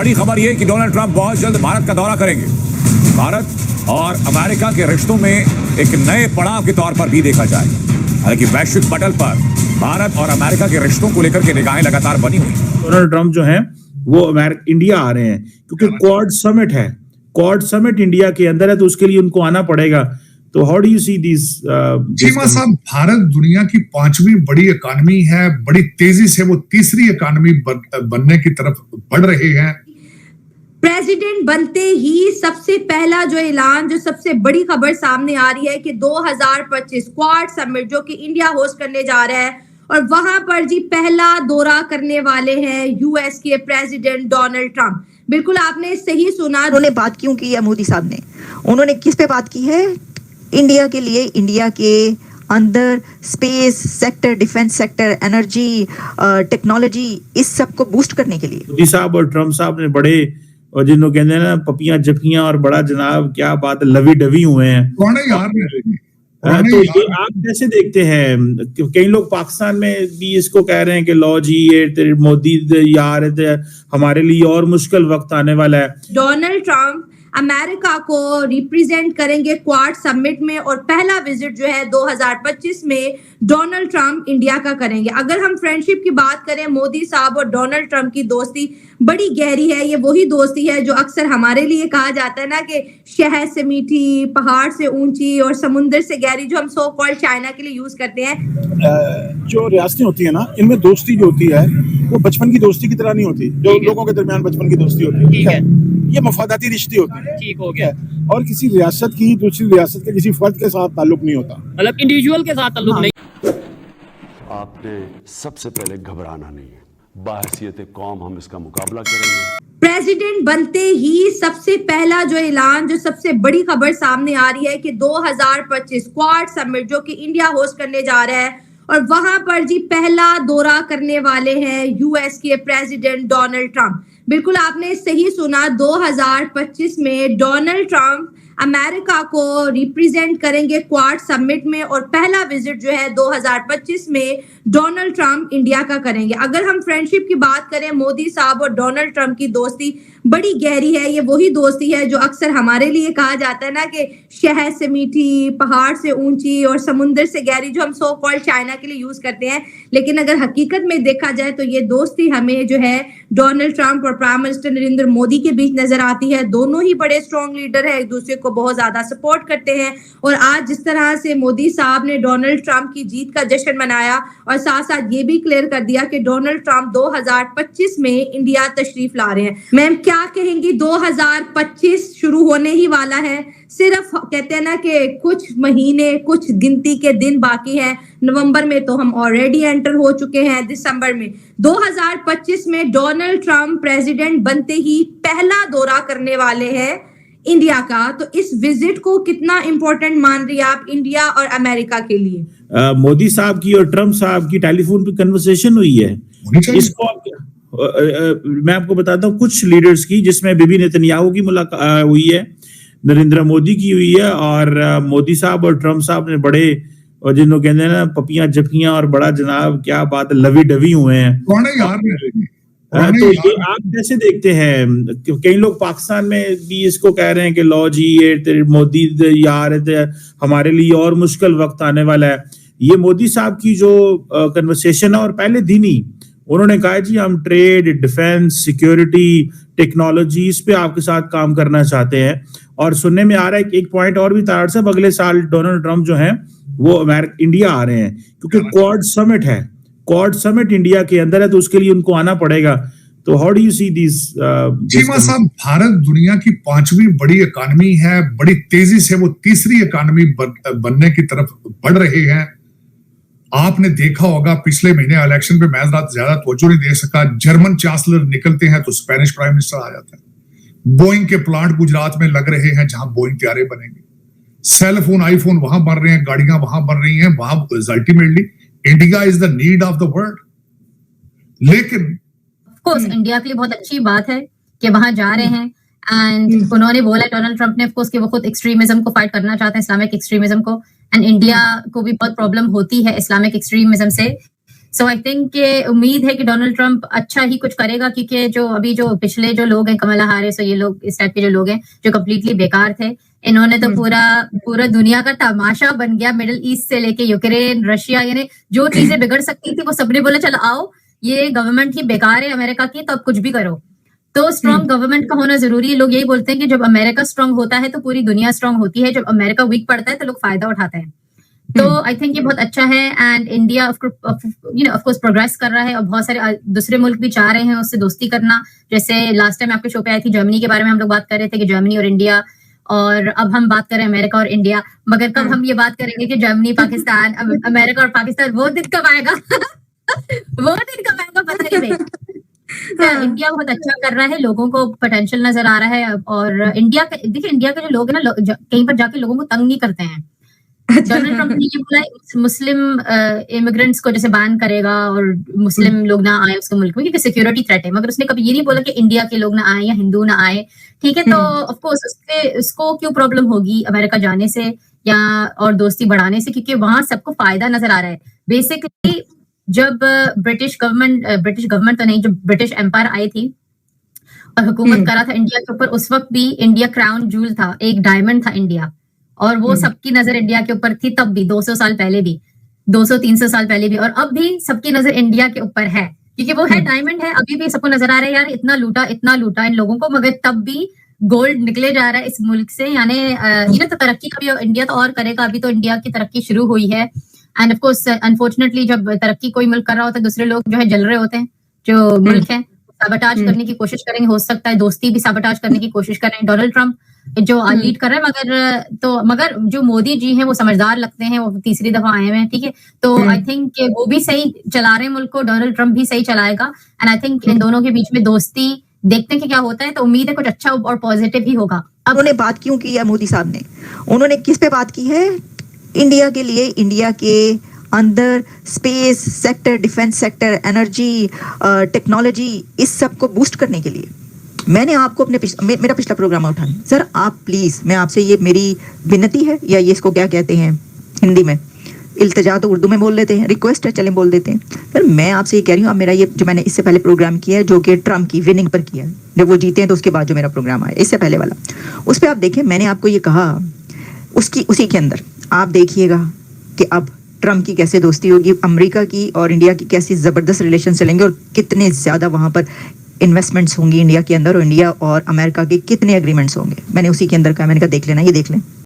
बड़ी खबर यह कि डोनाल्ड ट्रंप बहुत जल्द भारत का दौरा करेंगे। भारत और अमेरिका के रिश्तों में एक नए पड़ाव के तौर पर भी देखा जाएगा। हालांकि वैश्विक पटल पर भारत और अमेरिका के रिश्तों को लेकर के निगाहें लगातार बनी हुई। डोनाल्ड ट्रंप जो हैं वो इंडिया आ रहे हैं क्योंकि क्वाड समिट है। क्वाड समिट इंडिया के अंदर है तो उसके लिए उनको आना पड़ेगा। तो how do you see this? Cheema साहब, भारत दुनिया की 5वीं बड़ी इकॉनमी है। बड़ी तेजी से वो तीसरी इकॉनमी बनने की तरफ बढ़ रहे हैं। प्रेसिडेंट बनते ही सबसे पहला जो ऐलान, जो सबसे बड़ी खबर सामने आ रही है कि 2025 क्वाड समिट जो कि इंडिया होस्ट करने जा रहा है और वहां पर जी पहला दौरा करने वाले हैं यूएस के प्रेसिडेंट डोनाल्ड ट्रंप। बिल्कुल आपने सही सुना। उन्होंने बात क्यों की है मोदी साहब ने? उन्होंने किस पे बात की है? इंडिया के लिए, इंडिया के अंदर space sector, defence sector, energy, technology, इस सब को बूस्ट करने के लिए। मोदी साहब और ट्रंप साहब ने बड़े, और जिनको कहते हैं ना पपियां जपियां और बड़ा जनाब, क्या बात, लवी डवी हुए हैं। कौन है यार? तो ये आप कैसे देखते हैं? कई लोग पाकिस्तान में भी इसको कह रहे हैं कि लो जी ये मोदी यार हमारे लिए और मुश्किल वक्त आने वाला है। डोनाल्ड ट्रंप अमेरिका को रिप्रेजेंट करेंगे क्वाड समिट में और पहला विजिट जो है 2025 में डोनाल्ड ट्रंप इंडिया का करेंगे। अगर हम फ्रेंडशिप की बात करें, मोदी साहब और डोनाल्ड ट्रंप की दोस्ती बड़ी गहरी है। ये वही दोस्ती है जो अक्सर हमारे लिए कहा जाता है ना कि शहद से मीठी, पहाड़ से ऊंची और समुंदर से गहरी, जो हम सो कॉल्ड चाइना के लिए यूज करते हैं। जो रियासतें होती है ना, इनमें दोस्ती जो होती है वो बचपन की दोस्ती की तरह नहीं होती जो लोगों के दरमियान बचपन की दोस्ती होती है। ठीक है, ये मफादाती रिश्ते होते हैं। ठीक हो गया। और किसी रियासत की दूसरी रियासत के किसी फर्द के साथ ताल्लुक नहीं होता, मतलब इंडिविजुअल के साथ ताल्लुक नहीं। आपने सबसे पहले घबराना नहीं है। बाहसियत कौम हम इसका मुकाबला करेंगे। प्रेसिडेंट बनते ही सबसे पहला जो ऐलान, जो सबसे बड़ी खबर सामने आ रही है कि 2025 क्वाड समिट जो कि इंडिया होस्ट करने जा रहा है और वहां पर जी पहला दौरा करने वाले हैं यूएस के प्रेसिडेंट डोनाल्ड ट्रंप। बिल्कुल आपने सही सुना, 2025 में डोनाल्ड ट्रंप अमेरिका को रिप्रेजेंट करेंगे क्वाड समिट में और पहला विजिट जो है 2025 में डोनाल्ड ट्रंप इंडिया का करेंगे। अगर हम फ्रेंडशिप की बात करें, मोदी साहब और डोनाल्ड ट्रंप की दोस्ती बड़ी गहरी है। ये वही दोस्ती है जो अक्सर हमारे लिए कहा जाता है ना कि शहद से मीठी, पहाड़ से ऊंची और समुंदर से गहरी, जो हम सो कॉल्ड चाइना के लिए यूज करते हैं। लेकिन अगर हकीकत में देखा जाए तो ये दोस्ती हमें जो है डोनाल्ड ट्रंप और प्राइम मिनिस्टर नरेंद्र मोदी के बीच नजर आती है। दोनों ही बड़े स्ट्रॉन्ग लीडर है, एक दूसरे को बहुत ज्यादा सपोर्ट करते हैं। और आज जिस तरह से मोदी साहब ने डोनाल्ड ट्रंप की जीत का जश्न मनाया और साथ साथ ये भी क्लियर कर दिया कि डोनाल्ड ट्रंप 2025 में इंडिया तशरीफ ला रहे हैं। मैम क्या कहेंगी? 2025 शुरू होने ही वाला है। सिर्फ कहते हैं ना कि कुछ महीने, कुछ गिनती के दिन बाकी हैं। नवंबर में तो हम ऑलरेडी एंटर हो चुके हैं, दिसंबर में। 2025 में डोनाल्ड ट्रंप प्रेसिडेंट बनते ही पहला दौरा करने वाले हैं इंडिया का। तो इस विजिट को कितना इंपॉर्टेंट मान रही है आप इंडिया और अमेरिका के लिए? मोदी साहब की और ट्रंप साहब की टेलीफोन पे कन्वर्सेशन हुई है। इसको मैं आपको बताता हूँ कुछ लीडर्स की, जिसमें बीबी नेतन्याहू की मुलाकात हुई है, नरेंद्र मोदी की हुई है और मोदी साहब और ट्रंप साहब ने बड़े, और जिनको कहते हैं ना पपियां जपियां और बड़ा जनाब, क्या बात, लवी डवी हुए हैं। कौन है यार? तो ये आप कैसे देखते हैं? कई लोग पाकिस्तान में भी इसको कह रहे हैं कि लो जी ये मोदी यार हमारे लिए और मुश्किल वक्त आने वाला है। ये मोदी साहब की जो कन्वर्सेशन है, और पहले दिन ही उन्होंने कहा जी हम ट्रेड, डिफेंस, सिक्योरिटी, टेक्नोलॉजी, इस पे आपके साथ काम करना चाहते हैं। और सुनने में आ रहा है कि एक पॉइंट और भी था साहब, अगले साल डोनाल्ड ट्रंप जो हैं वो इंडिया आ रहे हैं क्योंकि क्वाड समिट है। क्वाड समिट इंडिया के अंदर है तो उसके लिए उनको आना पड़ेगा। तो how do you see this? Cheema साहब, भारत दुनिया की 5वीं बड़ी इकॉनमी है। बड़ी तेजी से वो तीसरी इकॉनमी बनने की तरफ बढ़ रहे हैं। आपने देखा होगा पिछले महीने इलेक्शन पे मैं ज्यादा तवज्जो नहीं दे सका। जर्मन चांसलर निकलते हैं तो स्पेनिश प्राइम मिनिस्टर आ जाता है। बोइंग के प्लांट गुजरात में लग रहे हैं जहां बोइंग तैयारे बनेंगे। सेल फोन, आईफोन वहां बन रहे हैं, गाड़ियां वहां बन रही हैं। वहां ultimately India is the need of the world. लेकिन ऑफ कोर्स इंडिया के लिए बहुत अच्छी बात है कि वहां जा रहे हैं। एंड उन्होंने बोला, डोनाल्ड ट्रंप ने ऑफ कोर्स कि वो खुद एक्सट्रीमिज्म को फाइट करना चाहते हैं, इस्लामिक एक्सट्रीमिज्म को। एंड इंडिया को भी बहुत प्रॉब्लम होती है इस्लामिक एक्सट्रीमिज्म से। सो आई थिंक उम्मीद है कि डोनाल्ड ट्रंप अच्छा ही कुछ करेगा, क्योंकि जो अभी जो पिछले जो लोग हैं, कमला हैरिस और ये लोग इस टाइप के जो लोग हैं जो कम्प्लीटली बेकार थे, इन्होंने तो पूरा दुनिया का तमाशा बन गया। मिडिल ईस्ट से लेके यूक्रेन, रशिया, यानी जो चीजें बिगड़ सकती थी वो सबने बोला चलो आओ, ये गवर्नमेंट ही बेकार है अमेरिका की, तो अब कुछ भी करो। तो स्ट्रॉन्ग गवर्नमेंट का होना जरूरी है। लोग यही बोलते हैं कि जब अमेरिका स्ट्रांग होता है तो पूरी दुनिया स्ट्रांग होती है, जब अमेरिका वीक पड़ता है तो लोग फायदा उठाते हैं। तो आई थिंक ये बहुत अच्छा है। And India of course progress कर रहा है, और बहुत सारे दूसरे मुल्क भी चाह रहे हैं उससे दोस्ती करना। जैसे लास्ट टाइम आपके शो पे आई थी जर्मनी के बारे में, हम लोग बात कर रहे थे कि जर्मनी और इंडिया, और अब हम बात करें अमेरिका और इंडिया। मगर कब हम ये बात करेंगे कि जर्मनी पाकिस्तान, अमेरिका और पाकिस्तान, वो दिन कब आएगा? वो दिन कब आएगा पता ही नहीं। इंडिया बहुत अच्छा कर रहा है, लोगों को पोटेंशियल नजर आ रहा है। और इंडिया देखिए, इंडिया के जो लोग हैं ना, कहीं पर जाके लोगों को तंग नहीं करते हैं। डोनाल्ड ट्रंप ने ये बोला मुस्लिम इमिग्रेंट्स को जैसे बैन करेगा और मुस्लिम लोग ना आए उसके मुल्क में, क्योंकि सिक्योरिटी थ्रेट है। मगर उसने कभी ये नहीं बोला कि इंडिया के लोग ना आए या हिंदू ना आए, ठीक है। तो ऑफ कोर्स उसको क्यों प्रॉब्लम होगी अमेरिका जाने से या और दोस्ती बढ़ाने से, क्योंकि वहां सबको फायदा नजर आ रहा है। बेसिकली जब ब्रिटिश गवर्नमेंट तो नहीं, जब ब्रिटिश एम्पायर आई थी और हुकूमत करा था इंडिया के ऊपर, उस वक्त भी इंडिया क्राउन जूल था, एक डायमंड था इंडिया, और वो सबकी नजर इंडिया के ऊपर थी। तब भी 200 साल पहले भी, 200-300 साल पहले भी, और अब भी सबकी नजर इंडिया के ऊपर है, क्योंकि वो है डायमंड है। अभी भी सबको नजर आ रहा है यार इतना लूटा इन लोगों को, मगर तब भी गोल्ड निकले जा रहा है इस मुल्क से। यानी तो तरक्की कभी इंडिया तो और करेगा, अभी तो इंडिया की तरक्की शुरू हुई है। एंड ऑफ कोर्स अनफॉर्चुनेटली जब तरक्की कोई मुल्क कर रहा होता है, दूसरे लोग जो है जल रहे होते हैं, जो मुल्क है साबोटाज करने की कोशिश करेंगे। हो सकता है दोस्ती भी साबोटाज करने की कोशिश कर रहे हैं डोनाल्ड ट्रंप जो लीड कर रहा है। मगर जो मोदी जी हैं वो समझदार लगते हैं, वो तीसरी दफा आए हुए हैं, ठीक है। तो आई थिंक वो भी सही चला रहे हैं मुल्क को, डोनाल्ड ट्रंप भी सही चलाएगा। एंड आई थिंक इन दोनों के बीच में दोस्ती देखते हैं कि क्या होता है। तो उम्मीद है कुछ अच्छा और पॉजिटिव ही होगा। अब उन्होंने बात क्यों की है मोदी साहब ने? उन्होंने किस पे बात की है? इंडिया के लिए, इंडिया के अंदर space sector, defence sector, energy, technology, इस सब को बूस्ट करने के लिए। मैंने आपको मेरा पिछला प्रोग्राम उठाया सर, आप प्लीज, मैं आपसे ये मेरी विनती है, या ये इसको क्या कहते हैं हिंदी में, इल्तिजा तो उर्दू में बोल लेते हैं, रिक्वेस्ट है चलें बोल देते हैं। सर मैं आपसे ये कह रही हूँ, आप मेरा ये जो मैंने इससे पहले प्रोग्राम किया है, जो कि ट्रम्प की विनिंग पर किया है, जब वो जीते हैं तो उसके बाद जो मेरा प्रोग्राम आया इससे पहले वाला, उस पर आप देखें, मैंने आपको ये कहा, उसी के अंदर आप देखिएगा कि अब ट्रम्प की कैसे दोस्ती होगी, अमेरिका की और इंडिया की कैसी जबरदस्त रिलेशन चलेंगे, और कितने ज्यादा वहां पर इन्वेस्टमेंट्स होंगी इंडिया के अंदर, और इंडिया और अमेरिका के कितने एग्रीमेंट्स होंगे। मैंने उसी के अंदर कहा, मैंने कहा देख लेना, ये देख लें।